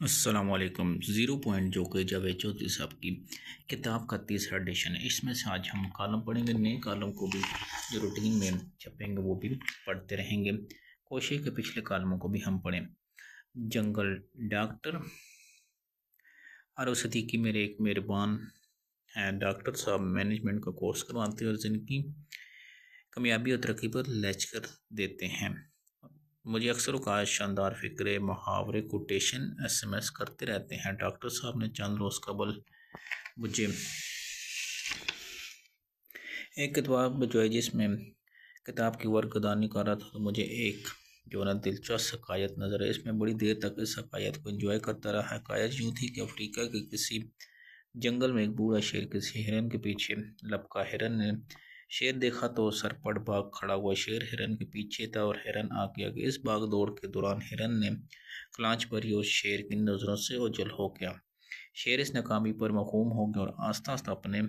السلام علیکم۔ Zero point جو کہ جاوید چودھری صاحب کی کتاب کا تیسرا ایڈیشن ہے، اس میں سے آج ہم کالم پڑھیں گے۔ نئے کالم کو بھی جو روٹین میں چھپیں گے وہ بھی پڑھتے رہیں گے۔ کوشش کے پچھلے کالموں کو بھی ہم پڑھیں۔ جنگل ڈاکٹر عارف صدیقی میرے ایک مہربان ہیں ڈاکٹر صاحب، مینجمنٹ کا کورس کرواتے ہیں اور زندگی کامیابی اور ترقی پر لیکچر دیتے ہیں۔ مجھے اکثر اوقات شاندار فکرے، محاورے، کوٹیشن SMS کرتے رہتے ہیں۔ ڈاکٹر صاحب نے چند روز قبل مجھے ایک کتاب بھجوائی جس میں کتاب کی ورقدانی کر رہا تھا، تو مجھے ایک جو نا دلچسپ حکایت نظر ہے۔ اس میں بڑی دیر تک اس حکایت کو انجوائے کرتا رہا۔ حکایت یوں تھی کہ افریقہ کے کسی جنگل میں ایک بوڑھا شیر کسی ہرن کے پیچھے لپکا۔ ہرن نے شیر دیکھا تو سر پڑ بھاگ کھڑا ہوا۔ شیر ہرن کے پیچھے تھا اور ہرن آگے آگے۔ اس بھاگ دوڑ کے دوران ہرن نے کلانچ بھری اور شیر کی نظروں سے اوجھل ہو گیا۔ شیر اس ناکامی پر مغموم ہو گیا اور آہستہ آہستہ اپنے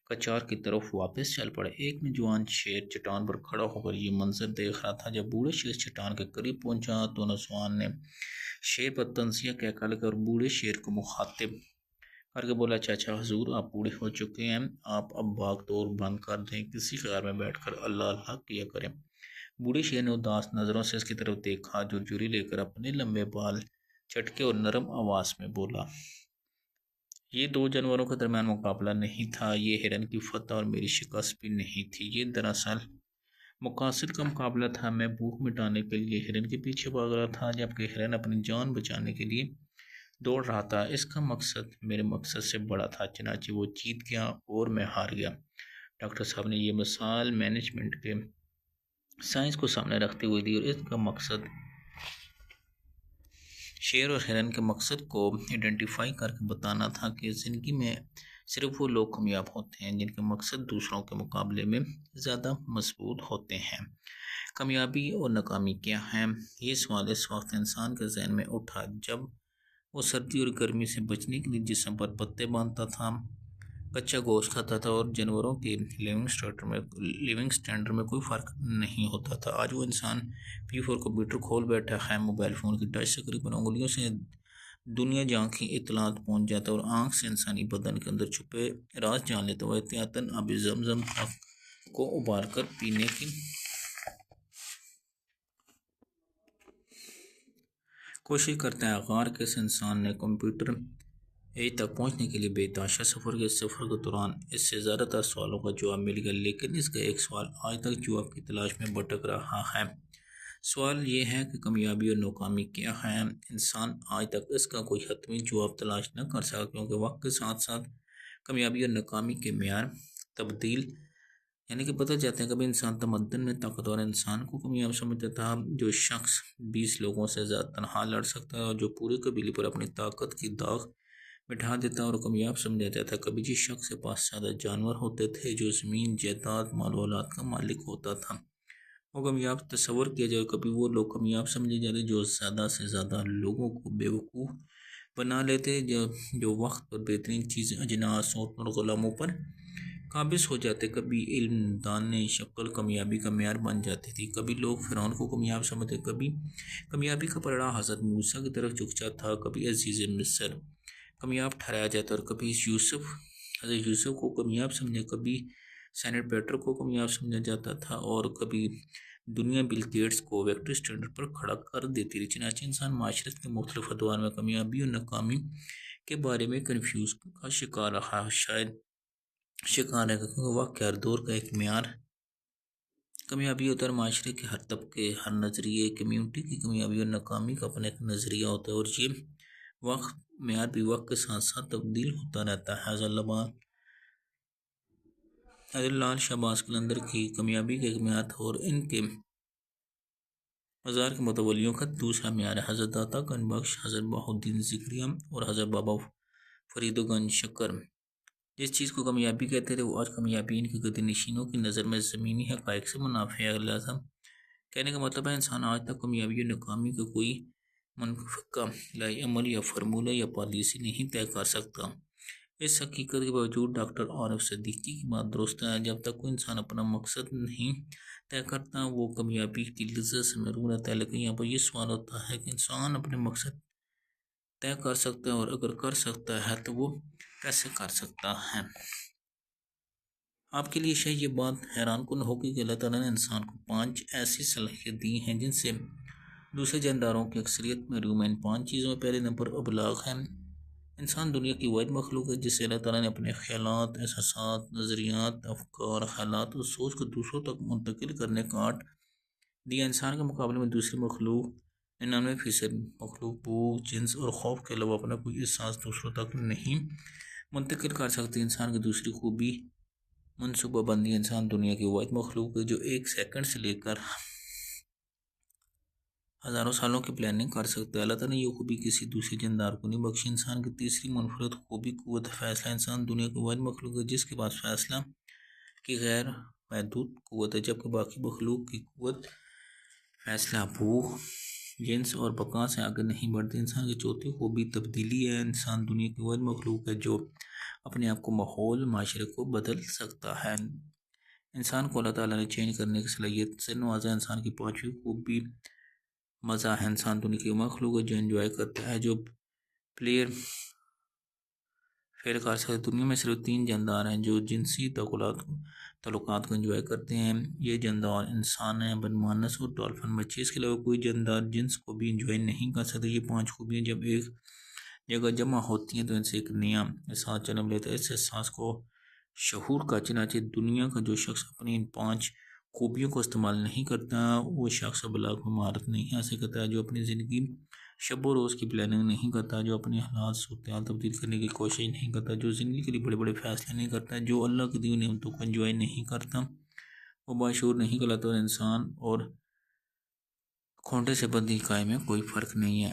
کچار کی طرف واپس چل پڑا۔ ایک نوجوان شیر چٹان پر کھڑا ہو کر یہ منظر دیکھ رہا تھا۔ جب بوڑھے شیر چٹان کے قریب پہنچا تو نوجوان نے شیر پر طنزیہ کہہ لگا اور بوڑھے شیر کو مخاطب کر کے بولا، چاچا حضور، آپ بوڑھے ہو چکے ہیں، آپ اب بھاگ دوڑ بند کر دیں، کسی غار میں بیٹھ کر اللہ اللہ کیا کریں۔ بوڑھے شیر نے اداس نظروں سے اس کی طرف دیکھا جو جھرری لے کر اپنے لمبے بال چٹکے اور نرم آواز میں بولا، یہ دو جانوروں کے درمیان مقابلہ نہیں تھا، یہ ہرن کی فتح اور میری شکست بھی نہیں تھی، یہ دراصل مقاصد کا مقابلہ تھا۔ میں بھوک مٹانے کے لیے ہرن کے پیچھے بھاگ رہا تھا، جبکہ ہرن اپنی جان بچانے کے لیے دوڑ رہا تھا۔ اس کا مقصد میرے مقصد سے بڑا تھا، چنانچہ وہ جیت گیا اور میں ہار گیا۔ ڈاکٹر صاحب نے یہ مثال مینجمنٹ کے سائنس کو سامنے رکھتے ہوئے دی اور اس کا مقصد شیر اور ہرن کے مقصد کو آئیڈینٹیفائی کر کے بتانا تھا کہ زندگی میں صرف وہ لوگ کامیاب ہوتے ہیں جن کے مقصد دوسروں کے مقابلے میں زیادہ مضبوط ہوتے ہیں۔ کامیابی اور ناکامی کیا ہے؟ یہ سوال اس وقت انسان کے ذہن میں اٹھا جب وہ سردی اور گرمی سے بچنے کے لیے جسم پر پتے باندھتا تھا، کچا گوشت کھاتا تھا اور جانوروں کے لیونگ سٹینڈرڈ میں کوئی فرق نہیں ہوتا تھا۔ آج وہ انسان P4 کمپیوٹر کھول بیٹھا ہے، موبائل فون کی ٹچ سکرین پر انگلیوں سے دنیا جہاں کی اطلاعات پہنچ جاتا ہے اور آنکھ سے انسانی بدن کے اندر چھپے راز جان لیتا ہے۔ وہ احتیاطاً آب زمزم کو ابال کر پینے کی کوشش کرتا ہے۔ غار کے اس انسان نے کمپیوٹر ایج تک پہنچنے کے لیے بے تحاشا سفر کیا۔ اس سفر کے دوران اس سے زیادہ تر سوالوں کا جواب مل گیا، لیکن اس کا ایک سوال آج تک جواب کی تلاش میں بھٹک رہا ہے۔ سوال یہ ہے کہ کامیابی اور ناکامی کیا ہے؟ انسان آج تک اس کا کوئی حتمی جواب تلاش نہ کر سکا، کیونکہ وقت کے ساتھ ساتھ کامیابی اور ناکامی کے معیار تبدیل بدل جاتے ہیں۔ کبھی انسان تمدن میں طاقتور انسان کو کامیاب سمجھتا تھا، جو شخص 20 لوگوں سے زیادہ تنہا لڑ سکتا ہے اور جو پورے قبیلے پر اپنی طاقت کی داغ بٹھا دیتا اور کامیاب سمجھا جاتا تھا۔ کبھی جس شخص کے پاس زیادہ جانور ہوتے تھے، جو زمین، جائیداد، مال و اولاد کا مالک ہوتا تھا، وہ کامیاب تصور کیا جائے۔ کبھی وہ لوگ کامیاب سمجھے جاتے جو زیادہ سے زیادہ لوگوں کو بیوقوف بنا لیتے، جو وقت پر بہترین چیزیں، اجناس اور غلاموں پر قابض ہو جاتے۔ کبھی علم، دانے، شکل کامیابی کا معیار بن جاتی تھی۔ کبھی لوگ فرعون کو کامیاب سمجھتے، کبھی کامیابی کا پلڑا حضرت موسیٰ کی طرف جھک جاتا تھا، کبھی عزیز مصر کامیاب ٹھہرایا جاتا اور کبھی حضرت یوسف کو کامیاب سمجھا، کبھی سینٹ پیٹر کو کامیاب سمجھا جاتا تھا اور کبھی دنیا بل گیٹس کو ویکٹری سٹینڈرڈ پر کھڑا کر دیتی رہی۔ چنانچہ انسان معاشرت کے مختلف ادوار میں کامیابی اور ناکامی کے بارے میں کنفیوز کا شکار رہا، شاید شکار ہے، کیونکہ وقت کے ہر دور کا ایک معیار کامیابی ہوتا ہے اور معاشرے کے ہر طبقے، ہر نظریے، کمیونٹی کی کامیابی اور ناکامی کا اپنا ایک نظریہ ہوتا ہے، اور یہ معیار بھی وقت کے ساتھ ساتھ تبدیل ہوتا رہتا ہے۔ حضرت لال شہباز قلندر کی کامیابی کا ایک معیار تھا اور ان کے مزار کے متولیوں کا دوسرا معیار ہے۔ حضرت داتا گنج بخش، حضرت بہاؤالدین ذکریہ اور حضرت بابا فرید گنج شکر جس چیز کو کامیابی کہتے تھے، وہ آج کامیابی ان کے گدی نشینوں کی نظر میں زمینی حقائق سے منافی ہے۔ لہٰذا کہنے کا مطلب ہے انسان آج تک کامیابی اور ناکامی کا کوئی منفقہ لائی عمل یا فارمولہ یا پالیسی نہیں طے کر سکتا۔ اس حقیقت کے باوجود ڈاکٹر عارف صدیقی کی بات درست ہے، جب تک کوئی انسان اپنا مقصد نہیں طے کرتا وہ کامیابی کی لذت سے محروم رہتا ہے۔ لیکن یہاں پر یہ سوال ہوتا ہے کہ انسان اپنے مقصد طے کر سکتا ہے، اور اگر کر سکتا ہے تو وہ کیسے کر سکتا ہے؟ آپ کے لیے شاید یہ بات حیران کن ہوگی کہ اللہ تعالیٰ نے انسان کو 5 ایسی صلاحیت دی ہیں جن سے دوسرے جانداروں کی اکثریت محروم ہے۔ ان 5 چیزوں میں پہلے نمبر ابلاغ ہے۔ انسان دنیا کی واحد مخلوق ہے جسے اللہ تعالیٰ نے اپنے خیالات، احساسات، نظریات، افکار، خیالات اور سوچ کو دوسروں تک منتقل کرنے کا آرٹ دیا۔ انسان کے مقابلے میں دوسری مخلوق 99% مخلوق بھوک، جنس اور خوف کے علاوہ اپنا کوئی احساس دوسروں تک نہیں منتقل کر سکتی۔ انسان کی دوسری خوبی منصوبہ بندی۔ انسان دنیا کی واحد مخلوق ہے جو 1 سیکنڈ سے لے کر ہزاروں سالوں کی پلاننگ کر سکتا ہے۔ اللہ تعالیٰ نے یہ خوبی کسی دوسرے جاندار کو نہیں بخشی۔ انسان کی تیسری منفرد خوبی قوت فیصلہ۔ انسان دنیا کی واحد مخلوق ہے جس کے پاس فیصلہ کی غیر محدود قوت ہے، جبکہ باقی مخلوق کی قوت فیصلہ بھوک، جنس اور بقا سے آگے نہیں بڑھتی۔ انسان کی چوتھی خوبی تبدیلی ہے۔ انسان دنیا کی واحد مخلوق ہے جو اپنے آپ کو، ماحول، معاشرے کو بدل سکتا ہے۔ انسان کو اللہ تعالیٰ نے چینج کرنے کی صلاحیت سے نوازا۔ انسان کی 5ویں خوبی مزہ ہے۔ انسان دنیا کی مخلوق ہے جو انجوائے کرتا ہے، جو پلیئر فیل کر سکتے۔ دنیا میں صرف 3 جاندار ہیں جو جنسی تعلقات کو انجوائے کرتے ہیں۔ یہ جاندار انسان ہیں، بدمانس اور ڈالفن بچے۔ اس کے علاوہ کوئی جاندار جنس کو بھی انجوائے نہیں کر سکتے۔ یہ 5 خوبیاں جب ایک جگہ جمع ہوتی ہیں تو ان سے ایک نیا احساس جنم لیتا ہے۔ اس احساس کو شعور کا، چنانچہ دنیا کا جو شخص اپنی ان 5 خوبیوں کو استعمال نہیں کرتا وہ شخص ابلاغ میں مہارت نہیں حاصل کرتا، جو اپنی زندگی شب و روز کی پلاننگ نہیں کرتا، جو اپنی حالات صورتحال تبدیل کرنے کی کوشش نہیں کرتا، جو زندگی کے لیے بڑے بڑے فیصلے نہیں کرتا، جو اللہ کی دی ہوئی نعمتوں کو انجوائے نہیں کرتا، وہ باشعور نہیں کہلاتا۔ اور انسان اور کھونٹے سے بندی قائم میں کوئی فرق نہیں ہے۔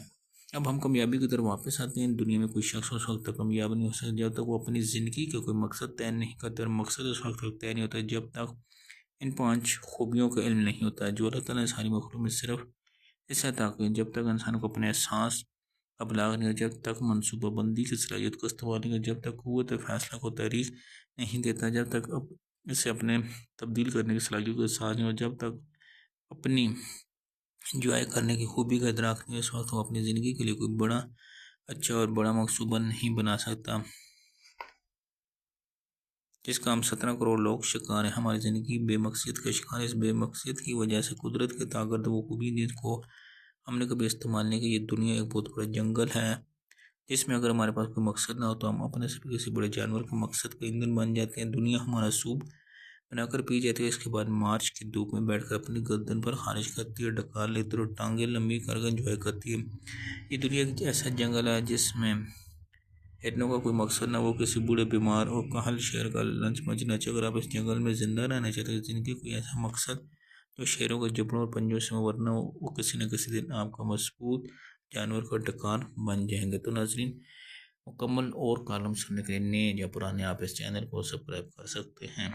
اب ہم کامیابی کی طرف واپس آتے ہیں۔ دنیا میں کوئی شخص اس وقت تک کامیاب نہیں ہو سکتا جب تک وہ اپنی زندگی کا کوئی مقصد طے نہیں کرتا، اور مقصد اس وقت تک طے نہیں ہوتا جب تک ان 5 خوبیوں کا علم نہیں ہوتا جو اللہ تعالیٰ نے ساری مخلوق میں صرف اس عطا کی۔ جب تک انسان کو اپنے احساس ابلاغ نہیں ہو، جب تک منصوبہ بندی کی صلاحیت کو استعمال نہیں کرتا، جب تک قوت فیصلہ کو تحریک نہیں دیتا، جب تک اسے اپنے تبدیل کرنے کی صلاحیت کو احساس نہیں ہو، جب تک اپنی انجوائے کرنے کی خوبی کا ادراک نہیں، اس وقت وہ اپنی زندگی کے لیے کوئی بڑا اچھا اور بڑا منصوبہ نہیں بنا سکتا جس کا ہم 17 کروڑ لوگ شکار ہیں۔ ہماری زندگی بے مقصد کا شکار ہے۔ اس بے مقصد کی وجہ سے قدرت کے طاقت وہ خوبی جس کو ہم نے کبھی استعمال نہیں کیا۔ یہ دنیا ایک بہت بڑا جنگل ہے جس میں اگر ہمارے پاس کوئی مقصد نہ ہو تو ہم اپنے سے کسی بڑے جانور کے مقصد کا ایندھن بن جاتے ہیں۔ دنیا ہمارا سوپ بنا کر پی جاتی ہے، اس کے بعد مارچ کی دھوپ میں بیٹھ کر اپنی گردن پر خارج کرتی ہے، ڈکار لیتی ہے اور ٹانگیں لمبی کر کے انجوائے کرتی ہے۔ یہ دنیا ایک ایسا جنگل ہے جس میں ہرنوں کا کوئی مقصد نہ، وہ کسی بوڑھے بیمار اور کاہل شیر کا لنچ بچنا چاہے۔ اگر آپ اس جنگل میں زندہ رہنا چاہتے ہیں، زندگی کوئی ایسا مقصد جو شیروں کے جبڑوں اور پنجوں سے ورنہ وہ کسی نہ کسی دن آپ کا مضبوط جانور کا ڈکار بن جائیں گے۔ تو ناظرین، مکمل اور کالم سننے کے لیے نئے یا پرانے آپ اس چینل کو سبسکرائب کر سکتے ہیں۔